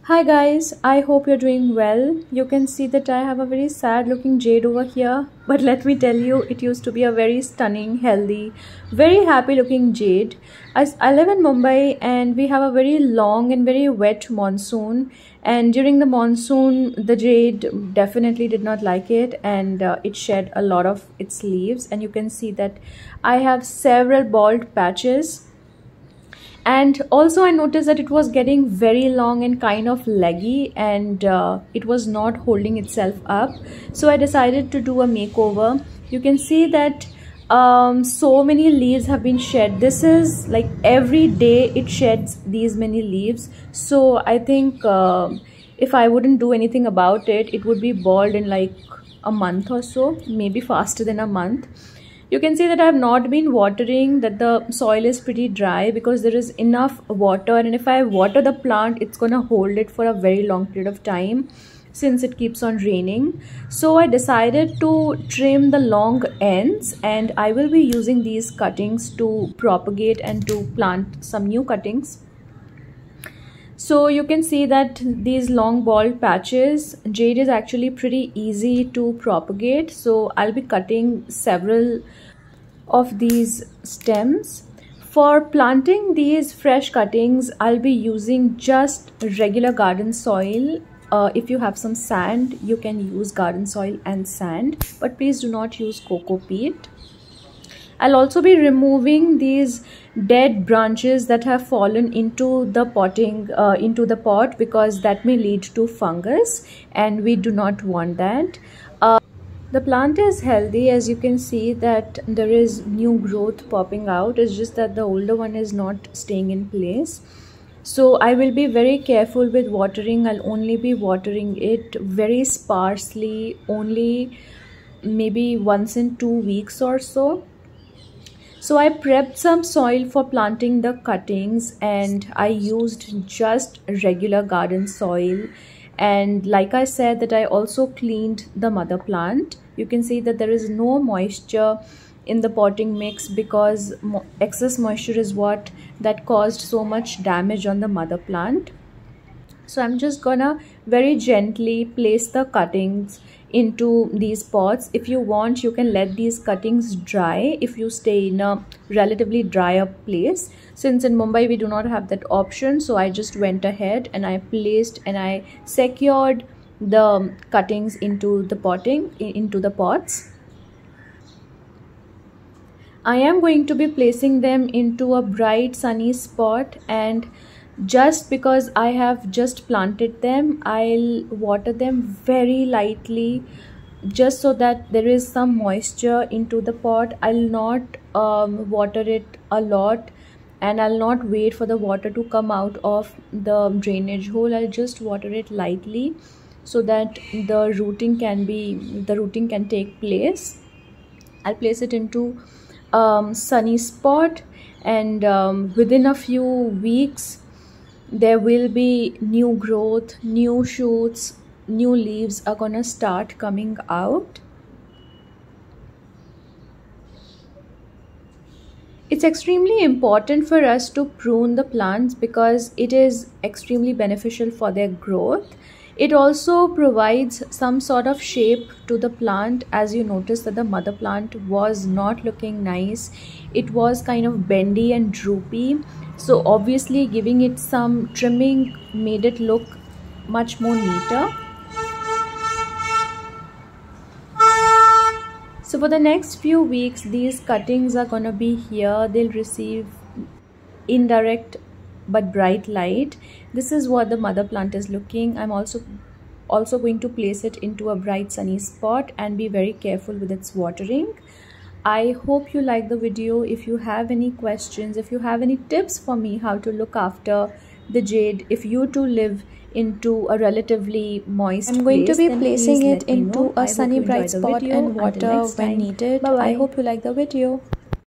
Hi guys, I hope you're doing well. You can see that I have a very sad looking jade over here, but let me tell you, it used to be a very stunning, healthy, very happy looking jade. As I live in Mumbai and we have a very long and very wet monsoon, and during the monsoon the jade definitely did not like it, and it shed a lot of its leaves, and you can see that I have several bald patches. And also I noticed that it was getting very long and kind of leggy, and it was not holding itself up. So I decided to do a makeover. You can see that so many leaves have been shed. This is like every day it sheds these many leaves. So I think if I wouldn't do anything about it, it would be bald in like a month or so, maybe faster than a month. You can see that I have not been watering, that the soil is pretty dry because there is enough water, and if I water the plant, it's gonna hold it for a very long period of time since it keeps on raining. So I decided to trim the long ends, and I will be using these cuttings to propagate and to plant some new cuttings. So you can see that these long bald patches, jade is actually pretty easy to propagate. So I'll be cutting several of these stems. For planting these fresh cuttings, I'll be using just regular garden soil. If you have some sand, you can use garden soil and sand, but please do not use coco peat. I'll also be removing these dead branches that have fallen into the pot, because that may lead to fungus and we do not want that. The plant is healthy, as you can see that there is new growth popping out. It's just that the older one is not staying in place. So I will be very careful with watering. I'll only be watering it very sparsely, only maybe once in 2 weeks or so. So I prepped some soil for planting the cuttings, and I used just regular garden soil. And like I said, that I also cleaned the mother plant. You can see that there is no moisture in the potting mix because excess moisture is what that caused so much damage on the mother plant. So I'm just gonna very gently place the cuttings into these pots. If you want, you can let these cuttings dry if you stay in a relatively drier place. Since in Mumbai we do not have that option, so I just went ahead and I placed and I secured the cuttings into the pots. I am going to be placing them into a bright sunny spot, and just because I have just planted them, I'll water them very lightly just so that there is some moisture into the pot. I'll not water it a lot, and I'll not wait for the water to come out of the drainage hole. I'll just water it lightly so that the rooting can take place. I'll place it into sunny spot, and within a few weeks there will be new growth, new shoots, new leaves are gonna start coming out. It's extremely important for us to prune the plants because it is extremely beneficial for their growth. It also provides some sort of shape to the plant. As you notice that the mother plant was not looking nice. It was kind of bendy and droopy. So obviously giving it some trimming made it look much more neater. So for the next few weeks, these cuttings are gonna be here. They'll receive indirect but bright light. This is what the mother plant is looking. I'm also going to place it into a bright sunny spot and be very careful with its watering. I hope you like the video. If you have any questions, if you have any tips for me how to look after the jade, if you too live into a relatively moist place, I'm going to be placing it into a sunny bright spot and water when needed. I hope you like the video.